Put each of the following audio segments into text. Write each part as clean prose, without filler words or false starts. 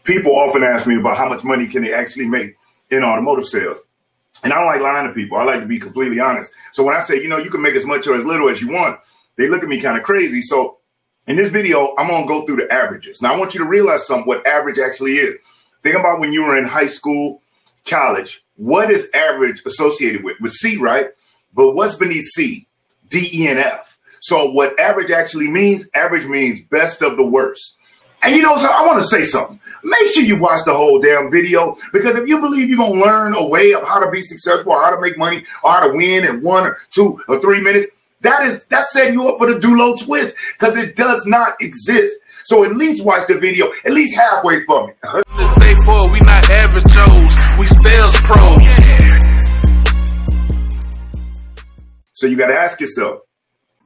People often ask me about how much money can they actually make in automotive sales. And I don't like lying to people. I like to be completely honest. So when I say, you know, you can make as much or as little as you want, they look at me kind of crazy. So in this video, I'm going to go through the averages. Now, I want you to realize something, what average actually is. Think about when you were in high school, college. What is average associated with? With C, right? But what's beneath C? D, E, and F. So what average actually means, average means best of the worst. And you know, so I want to say something. Make sure you watch the whole damn video, because if you believe you're going to learn a way of how to be successful, or how to make money, or how to win in 1 or 2 or 3 minutes, that's setting you up for the do-low twist, because it does not exist. So at least watch the video, at least halfway for me. Day 4, we not average Joes, we sales pros. So you got to ask yourself,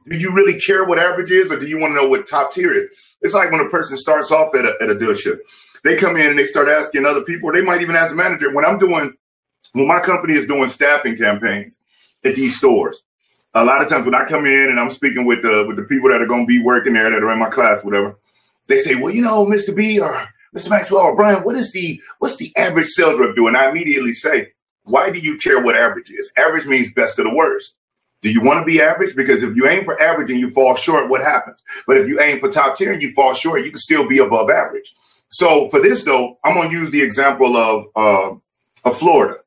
do you really care what average is, or do you want to know what top tier is? It's like when a person starts off at a dealership. They come in and they start asking other people, or they might even ask the manager. When my company is doing staffing campaigns at these stores, a lot of times when I come in and I'm speaking with the people that are going to be working there, that are in my class, whatever, they say, well, you know, Mr. B or Mr. Maxwell or Brian, what's the average sales rep do? And I immediately say, why do you care what average is? Average means best of the worst. Do you want to be average? Because if you aim for average and you fall short, what happens? But if you aim for top tier and you fall short, you can still be above average. So for this, though, I'm going to use the example of Florida.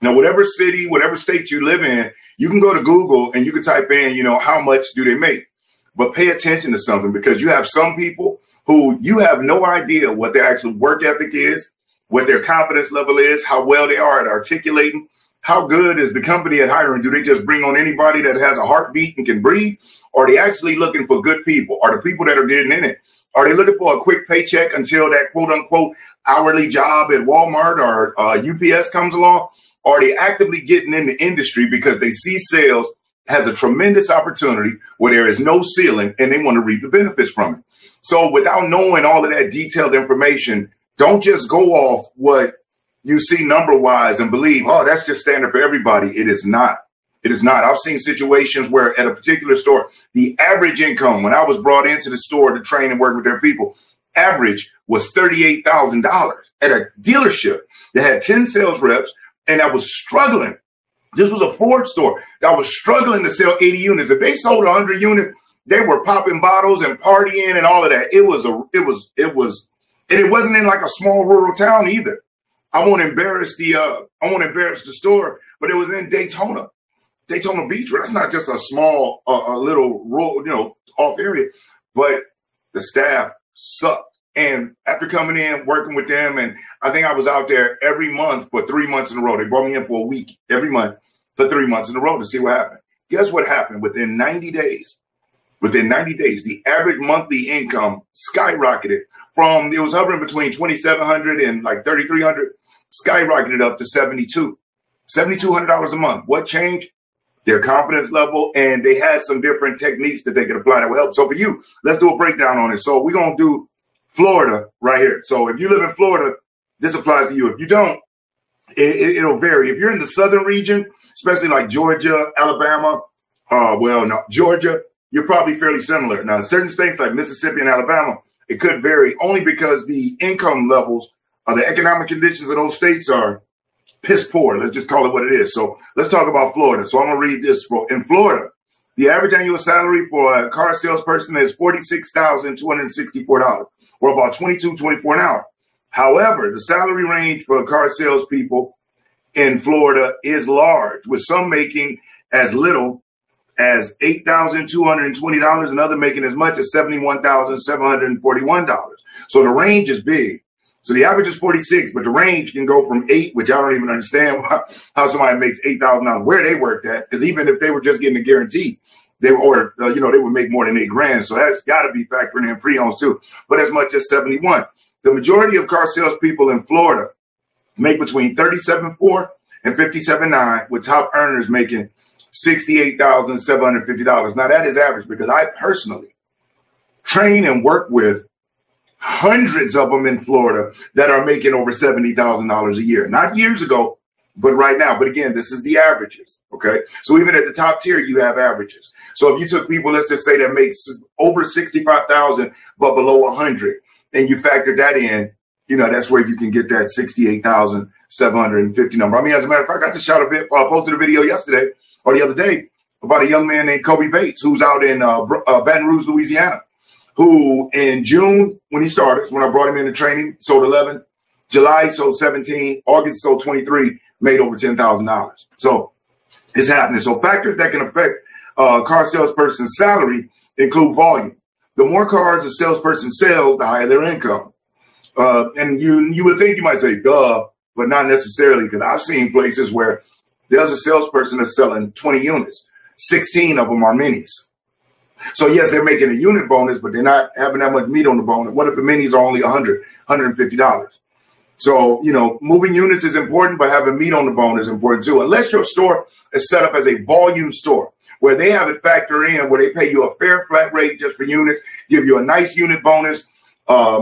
Now, whatever city, whatever state you live in, you can go to Google and you can type in, you know, how much do they make? But pay attention to something, because you have some people who you have no idea what their actual work ethic is, what their confidence level is, how well they are at articulating. How good is the company at hiring? Do they just bring on anybody that has a heartbeat and can breathe? Or are they actually looking for good people? Are the people that are getting in it, are they looking for a quick paycheck until that quote unquote hourly job at Walmart or UPS comes along? Or are they actively getting in the industry because they see sales has a tremendous opportunity where there is no ceiling and they want to reap the benefits from it? So without knowing all of that detailed information, don't just go off what you see number-wise and believe, oh, that's just standard for everybody. It is not. It is not. I've seen situations where at a particular store, the average income, when I was brought into the store to train and work with their people, average was $38,000 at a dealership that had 10 sales reps and that was struggling. This was a Ford store that was struggling to sell 80 units. If they sold 100 units, they were popping bottles and partying and all of that. And it wasn't in like a small rural town either. I won't embarrass the store, but it was in Daytona Beach. That's not just a small, a little rural, you know, off area, but the staff sucked. And after coming in, working with them, and I think I was out there every month for 3 months in a row. They brought me in for a week every month for 3 months in a row to see what happened. Guess what happened? Within 90 days, the average monthly income skyrocketed from, it was hovering between $2,700 and like $3,300, skyrocketed up to $7,200 a month. What changed? Their confidence level, and they had some different techniques that they could apply that would help. So for you, let's do a breakdown on it. So we're going to do Florida right here. So if you live in Florida, this applies to you. If you don't, it'll vary. If you're in the southern region, especially like Georgia, Alabama, Georgia, you're probably fairly similar. Now, in certain states like Mississippi and Alabama, it could vary only because the income levels or the economic conditions of those states are piss poor. Let's just call it what it is. So let's talk about Florida. So I'm going to read this. In Florida, the average annual salary for a car salesperson is $46,264, or about $22.24 an hour. However, the salary range for car salespeople in Florida is large, with some making as little as $8,220 and others making as much as $71,741. So the range is big. So the average is 46, but the range can go from 8, which I don't even understand how somebody makes $8,000, where they worked at. Because even if they were just getting a guarantee, they would make more than $8,000. So that's got to be factoring in pre-owns too. But as much as 71. The majority of car salespeople in Florida make between $37,400 and $57,900, with top earners making $68,750. Now that is average, because I personally train and work with hundreds of them in Florida that are making over $70,000 a year. Not years ago, but right now. But again, this is the averages. Okay. So even at the top tier, you have averages. So if you took people, let's just say that makes over 65,000, but below 100, and you factor that in, that's where you can get that 68,750 number. I mean, as a matter of fact, I just posted a video yesterday or the other day about a young man named Kobe Bates, who's out in Baton Rouge, Louisiana, who in June, when he started, when I brought him into training, sold 11, July sold 17, August sold 23, made over $10,000. So it's happening. So factors that can affect car salesperson's salary include volume. The more cars a salesperson sells, the higher their income. And you would think, you might say, duh, but not necessarily, because I've seen places where there's a salesperson that's selling 20 units. 16 of them are minis. So yes, they're making a unit bonus, but they're not having that much meat on the bone. What if the minis are only $100, $150? So, moving units is important, but having meat on the bone is important too. Unless your store is set up as a volume store where they have it factored in, where they pay you a fair flat rate just for units, give you a nice unit bonus,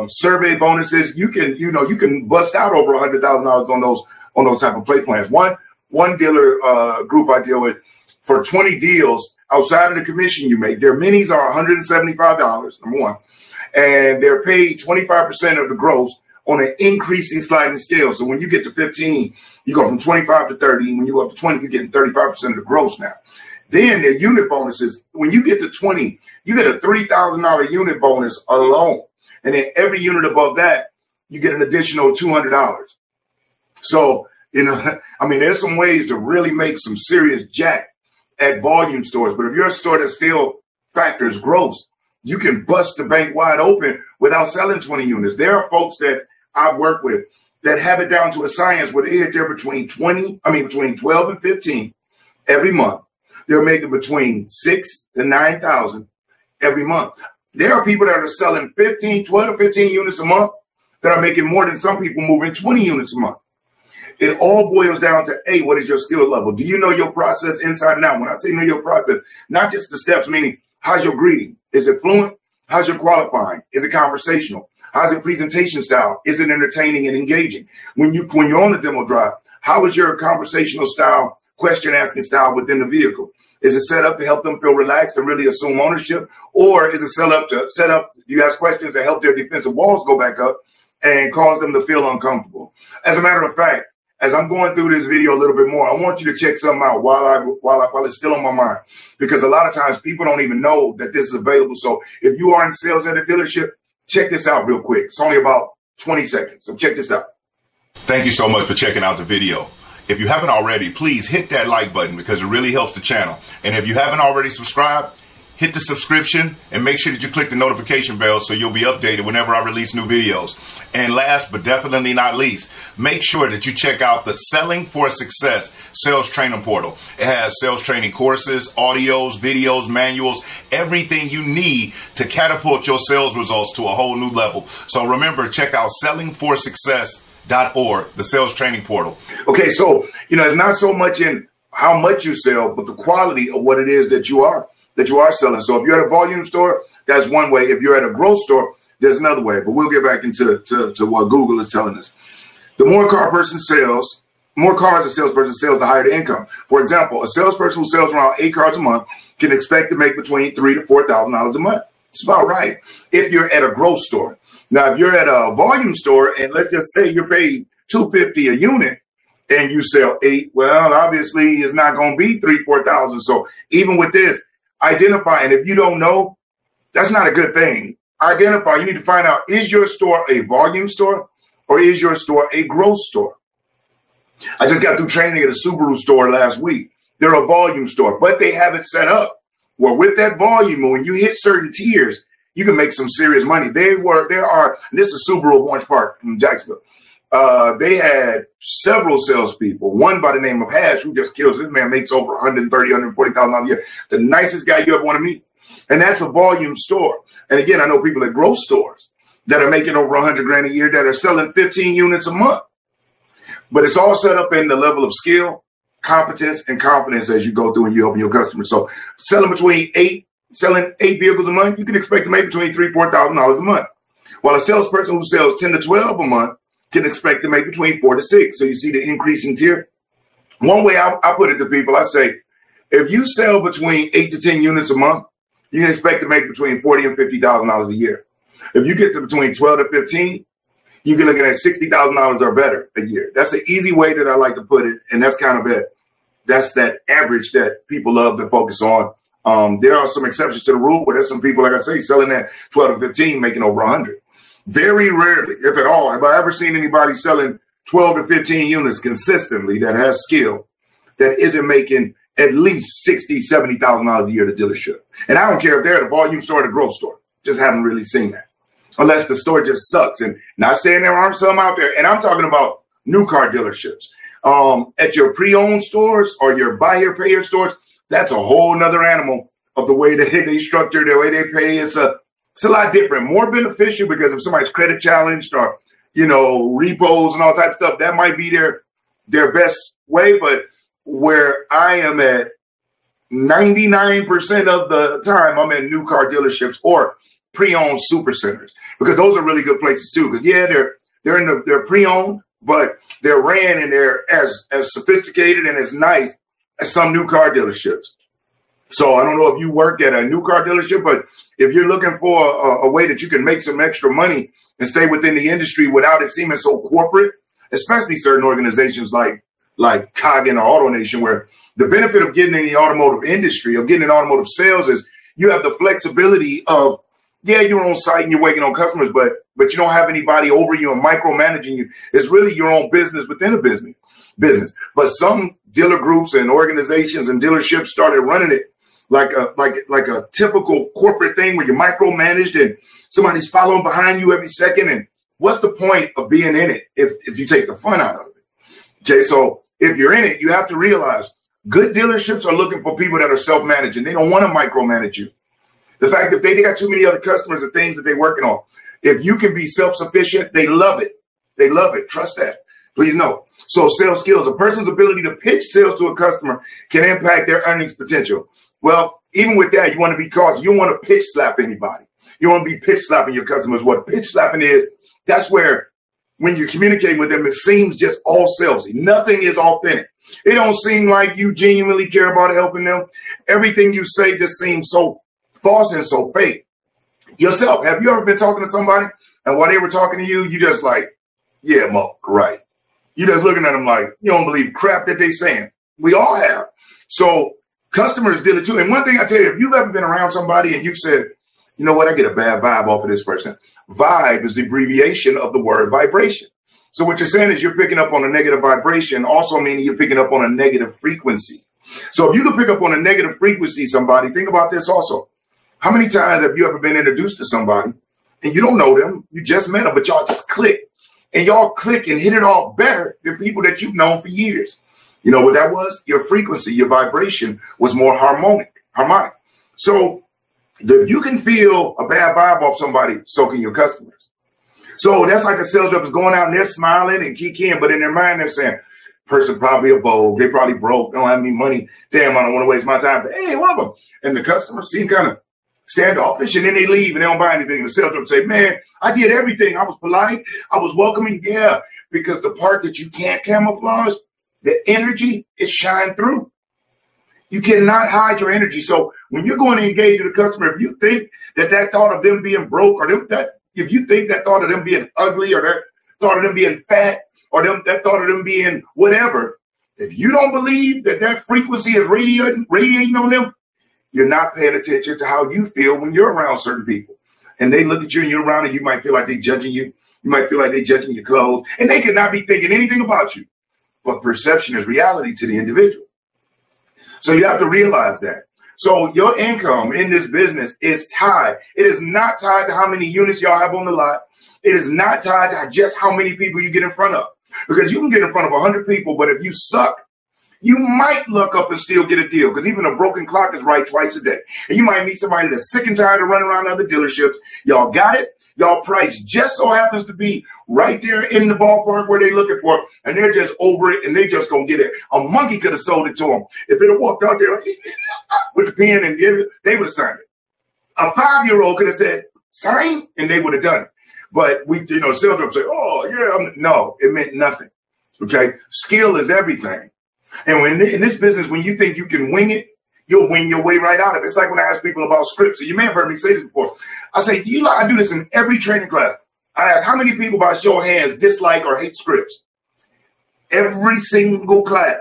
survey bonuses, you can bust out over $100,000 on those type of play plans. One dealer group I deal with, for 20 deals outside of the commission you make, their minis are $175, number one, and they're paid 25% of the gross on an increasing sliding scale. So when you get to 15, you go from 25 to 30. And when you go up to 20, you're getting 35% of the gross now. Then their unit bonuses, when you get to 20, you get a $3,000 unit bonus alone. And then every unit above that, you get an additional $200. So, there's some ways to really make some serious jack at volume stores. But if you're a store that still factors gross, you can bust the bank wide open without selling 20 units. There are folks that I've worked with that have it down to a science where they hit there between 12 and 15 every month. They're making between 6 to 9,000 every month. There are people that are selling 12 to 15 units a month that are making more than some people moving 20 units a month. It all boils down to, A, what is your skill level? Do you know your process inside and out? When I say know your process, not just the steps, meaning how's your greeting? Is it fluent? How's your qualifying? Is it conversational? How's your presentation style? Is it entertaining and engaging? When you're on the demo drive, how is your conversational style, question asking style within the vehicle? Is it set up to help them feel relaxed and really assume ownership? Or is it set up, you ask questions that help their defensive walls go back up and cause them to feel uncomfortable? As a matter of fact, as I'm going through this video a little bit more, I want you to check something out while it's still on my mind, because a lot of times people don't even know that this is available. So if you are in sales at a dealership, check this out real quick. It's only about 20 seconds. So check this out. Thank you so much for checking out the video. If you haven't already, please hit that like button because it really helps the channel. And if you haven't already subscribed, hit the subscription and make sure that you click the notification bell so you'll be updated whenever I release new videos. And last but definitely not least, make sure that you check out the Selling for Success sales training portal. It has sales training courses, audios, videos, manuals, everything you need to catapult your sales results to a whole new level. So remember, check out sellingforsuccess.org, the sales training portal. Okay, so, it's not so much in how much you sell, but the quality of what it is that you are selling. So if you're at a volume store, that's one way. If you're at a growth store, there's another way. But we'll get back into what Google is telling us. The more cars a salesperson sells, the higher the income. For example, a salesperson who sells around 8 cars a month can expect to make between $3,000 to $4,000 a month. It's about right if you're at a growth store. Now, if you're at a volume store and let's just say you're paid $250 a unit and you sell 8, well, obviously it's not going to be $3,000, $4,000. So even with this, identify, and if you don't know, that's not a good thing. Identify, you need to find out, is your store a volume store or is your store a growth store? I just got through training at a Subaru store last week. They're a volume store, but they have it set up where with that volume, when you hit certain tiers, you can make some serious money. This is Subaru of Orange Park in Jacksonville. They had several salespeople, one by the name of Hash, who just kills. This man makes over $130,000, $140,000 a year. The nicest guy you ever want to meet. And that's a volume store. And again, I know people at growth stores that are making over $100,000 a year that are selling 15 units a month. But it's all set up in the level of skill, competence, and confidence as you go through and you help your customers. So selling 8 vehicles a month, you can expect to make between $3,000 to $4,000 a month. While a salesperson who sells 10 to 12 a month can expect to make between 4 to 6. So you see the increasing tier. One way I put it to people, I say, if you sell between 8 to 10 units a month, you can expect to make between $40,000 and $50,000 a year. If you get to between 12 to 15, you can look at $60,000 or better a year. That's an easy way that I like to put it. And that's kind of it. That's that average that people love to focus on. There are some exceptions to the rule, but there's some people, like I say, selling at 12 to 15, making over 100. Very rarely, if at all, have I ever seen anybody selling 12 to 15 units consistently that has skill that isn't making at least $60,000, $70,000 a year at a dealership. And I don't care if they're at a volume store or a growth store. Just haven't really seen that. Unless the store just sucks. And not saying there aren't some out there. And I'm talking about new car dealerships. At your pre-owned stores or your buy here, pay here stores, that's a whole nother animal of the way that they structure, the way they pay. It's a lot different, more beneficial because if somebody's credit challenged or, repos and all types of stuff, that might be their best way. But where I am at 99% of the time, I'm in new car dealerships or pre-owned super centers, because those are really good places too. Because they're pre-owned, but they're ran and they're as sophisticated and as nice as some new car dealerships. So I don't know if you work at a new car dealership, but if you're looking for a way that you can make some extra money and stay within the industry without it seeming so corporate, especially certain organizations like Coggin or AutoNation, where the benefit of getting in the automotive industry, of getting in automotive sales, is you have the flexibility of, you're on site and you're waiting on customers, but you don't have anybody over you and micromanaging you. It's really your own business within a business. But some dealer groups and organizations and dealerships started running it like a typical corporate thing where you're micromanaged and somebody's following behind you every second. And what's the point of being in it if you take the fun out of it? Okay, so if you're in it, you have to realize good dealerships are looking for people that are self-managing. They don't want to micromanage you. The fact that they got too many other customers and things that they're working on. If you can be self-sufficient, they love it. They love it. Trust that. Please know. So sales skills, a person's ability to pitch sales to a customer can impact their earnings potential. Well, even with that, you want to be cautious. You don't want to pitch slap anybody. You don't want to be pitch slapping your customers. What pitch slapping is, that's where when you're communicating with them, it seems just all salesy. Nothing is authentic. It don't seem like you genuinely care about helping them. Everything you say just seems so false and so fake. Yourself, have you ever been talking to somebody and while they were talking to you, you just like, yeah, Mo, right. You just looking at them like, you don't believe crap that they saying. We all have. So customers did it too. And one thing I tell you, if you've ever been around somebody and you've said, you know what, I get a bad vibe off of this person. Vibe is the abbreviation of the word vibration. So what you're saying is you're picking up on a negative vibration, also meaning you're picking up on a negative frequency. So if you can pick up on a negative frequency, somebody, think about this also. How many times have you ever been introduced to somebody and you don't know them, you just met them, but y'all just click, and y'all click and hit it off better than people that you've known for years? You know what that was? Your frequency, your vibration was more harmonic. So if you can feel a bad vibe off somebody, so can your customers. So that's like a sales rep is going out and they're smiling and kicking, but in their mind they're saying, person probably a vogue, they probably broke, don't have any money. Damn, I don't want to waste my time. But hey, welcome. And the customers seem kind of standoffish, and then they leave and they don't buy anything. And the sales rep say, man, I did everything. I was polite. I was welcoming. Yeah, because the part that you can't camouflage, the energy, it shine through. You cannot hide your energy. So when you're going to engage with a customer, if you think that thought of them being broke, or if you think that thought of them being ugly, or that thought of them being fat, or that thought of them being whatever, if you don't believe that frequency is radiating on them, you're not paying attention to how you feel when you're around certain people. And they look at you and you're around and you might feel like they're judging you. You might feel like they're judging your clothes, and they could not be thinking anything about you. But perception is reality to the individual. So you have to realize that. So your income in this business is tied. It is not tied to how many units y'all have on the lot. It is not tied to just how many people you get in front of. Because you can get in front of 100 people, but if you suck, you might look up and still get a deal, because even a broken clock is right twice a day. And you might meet somebody that's sick and tired of running around other dealerships. Y'all got it. Y'all price just so happens to be right there in the ballpark where they're looking for, and they're just over it, and they just gonna get it. A monkey could have sold it to them. If they'd have walked out there with the pen and give it, they would have signed it. A 5-year-old could have said, sign, and they would have done it. But sales reps say, oh, yeah, no, it meant nothing. Okay? Skill is everything. And when in this business, when you think you can wing it, you'll wing your way right out of it. It's like when I ask people about scripts. So you may have heard me say this before. I say, I do this in every training class. I asked how many people by show of hands dislike or hate scripts. Every single class,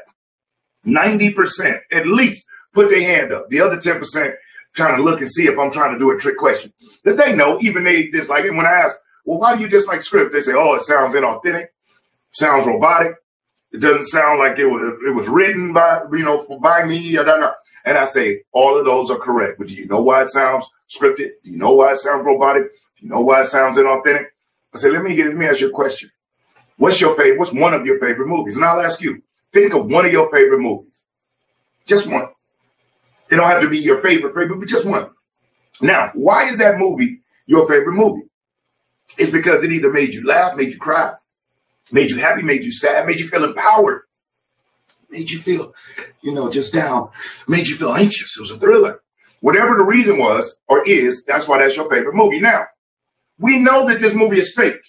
90% at least put their hand up. The other 10% trying to look and see if I'm trying to do a trick question. That they know, even they dislike it. When I ask, well, why do you dislike script? They say, oh, it sounds inauthentic, sounds robotic. It doesn't sound like it was written by, by me. And I say, all of those are correct. But do you know why it sounds scripted? Do you know why it sounds robotic? Do you know why it sounds inauthentic? I say, let me ask you a question. What's one of your favorite movies? And I'll ask you, think of one of your favorite movies. Just one. It don't have to be your favorite, but just one. Now, why is that movie your favorite movie? It's because it either made you laugh, made you cry, made you happy, made you sad, made you feel empowered, made you feel, just down, made you feel anxious. It was a thriller. Whatever the reason was or is, that's why that's your favorite movie. Now, we know that this movie is fake.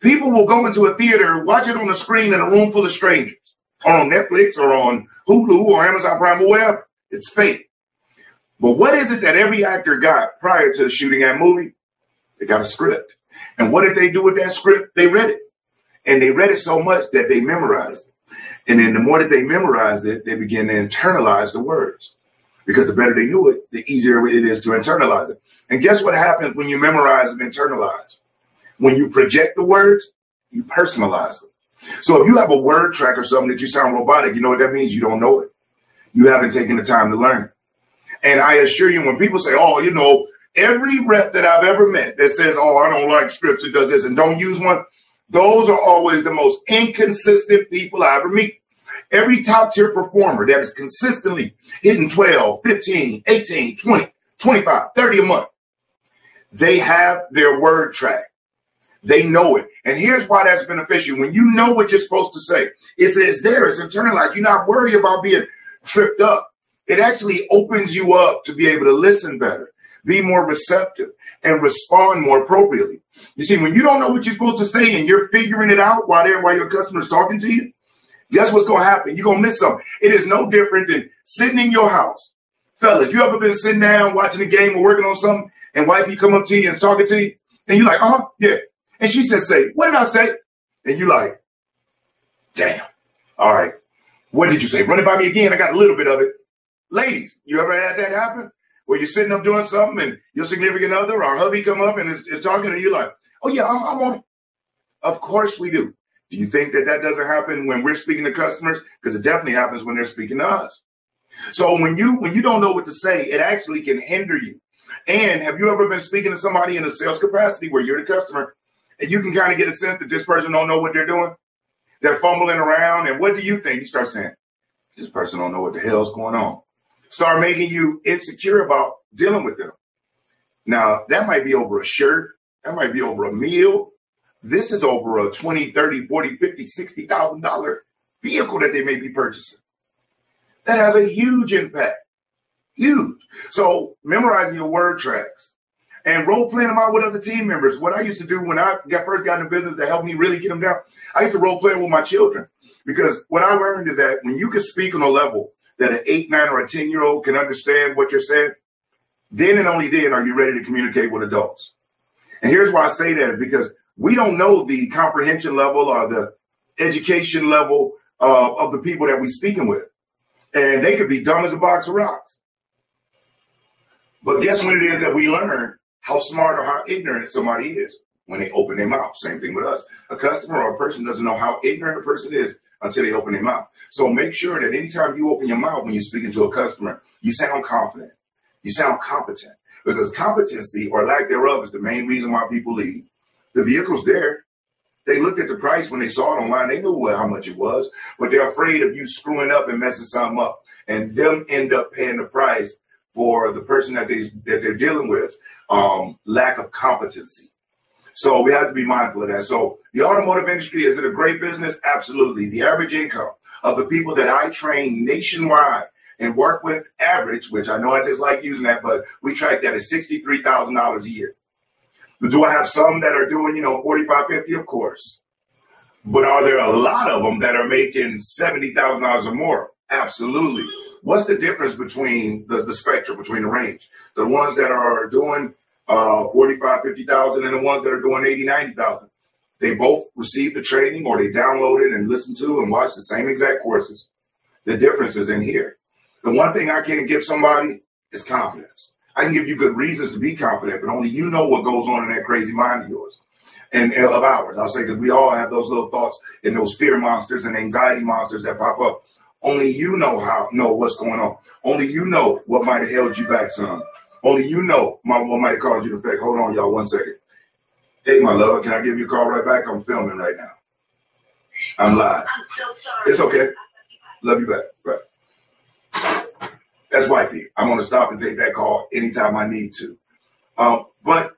People will go into a theater, watch it on a screen in a room full of strangers, or on Netflix or on Hulu or Amazon Prime or whatever. It's fake. But what is it that every actor got prior to shooting that movie? They got a script. And what did they do with that script? They read it. And they read it so much that they memorized it. And then the more that they memorized it, they began to internalize the words. Because the better they knew it, the easier it is to internalize it. And guess what happens when you memorize and internalize? When you project the words, you personalize them. So if you have a word track or something that you sound robotic, you know what that means? You don't know it. You haven't taken the time to learn it. And I assure you, when people say, oh, every rep that I've ever met that says, oh, I don't like scripts, it does this, and don't use one, those are always the most inconsistent people I ever meet. Every top tier performer that is consistently hitting 12, 15, 18, 20, 25, 30 a month, they have their word track. They know it. And here's why that's beneficial. When you know what you're supposed to say, it's there, it's internalized. You're not worried about being tripped up. It actually opens you up to be able to listen better, be more receptive, and respond more appropriately. You see, when you don't know what you're supposed to say and you're figuring it out while your customer's talking to you, guess what's going to happen? You're going to miss something. It is no different than sitting in your house. Fellas, you ever been sitting down watching a game or working on something and wifey come up to you and talking to you and you're like, yeah. And she says, say, what did I say? And you like, damn. All right. What did you say? Run it by me again. I got a little bit of it. Ladies, you ever had that happen? Where you're sitting up doing something and your significant other or hubby come up and is talking and you're like, oh, yeah, I'm on it. Of course we do. Do you think that doesn't happen when we're speaking to customers? Because it definitely happens when they're speaking to us. So when you don't know what to say, it actually can hinder you. And have you ever been speaking to somebody in a sales capacity where you're the customer and you can kind of get a sense that this person don't know what they're doing? They're fumbling around. And what do you think? You start saying, this person don't know what the hell's going on. Start making you insecure about dealing with them. Now, that might be over a shirt. That might be over a meal. This is over a $20, $30, $40, $50, $60,000 vehicle that they may be purchasing. That has a huge impact. Huge. So memorizing your word tracks and role playing them out with other team members. What I used to do when I first got into business to help me really get them down, I used to role play with my children. Because what I learned is that when you can speak on a level that an 8, 9, or a 10-year-old can understand what you're saying, then and only then are you ready to communicate with adults. And here's why I say that is because we don't know the comprehension level or the education level of the people that we're speaking with. And they could be dumb as a box of rocks. But guess what it is that we learn how smart or how ignorant somebody is when they open their mouth. Same thing with us. A customer or a person doesn't know how ignorant a person is until they open their mouth. So make sure that anytime you open your mouth when you're speaking to a customer, you sound confident. You sound competent. Because competency or lack thereof is the main reason why people leave. The vehicle's there. They looked at the price when they saw it online. They knew how much it was, but they're afraid of you screwing up and messing something up and them end up paying the price for the person that they're dealing with, lack of competency. So we have to be mindful of that. So the automotive industry, is it a great business? Absolutely. The average income of the people that I train nationwide and work with average, which I know I just like using that, but we track that at $63,000 a year. Do I have some that are doing, 45, 50? Of course. But are there a lot of them that are making $70,000 or more? Absolutely. What's the difference between the spectrum, between the range? The ones that are doing 45, 50,000, and the ones that are doing 80, 90,000. They both receive the training, or they download it and listen to and watch the same exact courses. The difference is in here. The one thing I can't give somebody is confidence. I can give you good reasons to be confident, but only you know what goes on in that crazy mind of yours and of ours. I'll say, because we all have those little thoughts and those fear monsters and anxiety monsters that pop up. Only you know what's going on. Only you know what might have held you back some. Only you know what might have caused you to fail. Hold on, y'all, 1 second. Hey, my love, can I give you a call right back? I'm filming right now. I'm live. I'm so sorry. It's okay. Love you back. Right. That's wifey. I'm going to stop and take that call anytime I need to. But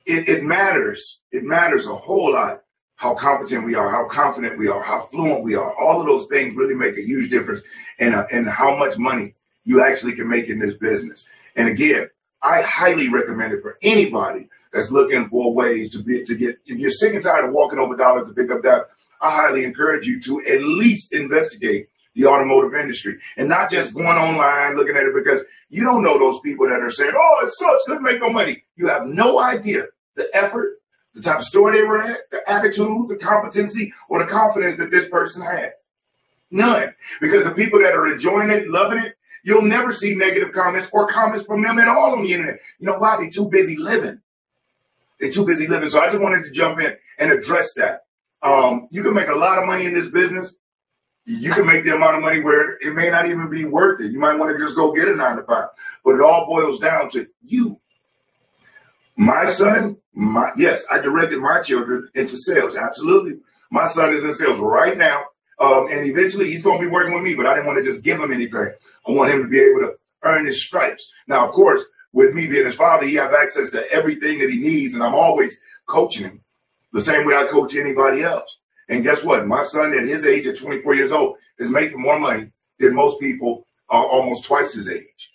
it matters. It matters a whole lot how competent we are, how confident we are, how fluent we are. All of those things really make a huge difference in how much money you actually can make in this business. And again, I highly recommend it for anybody that's looking for ways to get, if you're sick and tired of walking over dollars to pick up that, I highly encourage you to at least investigate the automotive industry and not just going online looking at it, because you don't know those people that are saying, oh, it sucks, couldn't make no money. You have no idea the effort, the type of store they were at, the attitude, the competency, or the confidence that this person had. None. Because the people that are enjoying it, loving it, you'll never see negative comments or comments from them at all on the internet. You know why? They're too busy living. They're too busy living. So I just wanted to jump in and address that. You can make a lot of money in this business. You can make the amount of money where it may not even be worth it. You might want to just go get a 9-to-5. But it all boils down to you. My son, yes, I directed my children into sales. Absolutely. My son is in sales right now. And eventually he's going to be working with me, but I didn't want to just give him anything. I want him to be able to earn his stripes. Now, of course, with me being his father, he has access to everything that he needs, and I'm always coaching him the same way I coach anybody else. And guess what? My son at his age, at 24 years old, is making more money than most people are almost twice his age.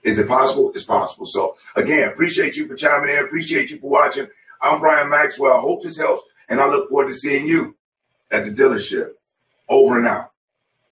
Is it possible? It's possible. So, again, appreciate you for chiming in. Appreciate you for watching. I'm Brian Maxwell. I hope this helps, and I look forward to seeing you at the dealership. Over and out.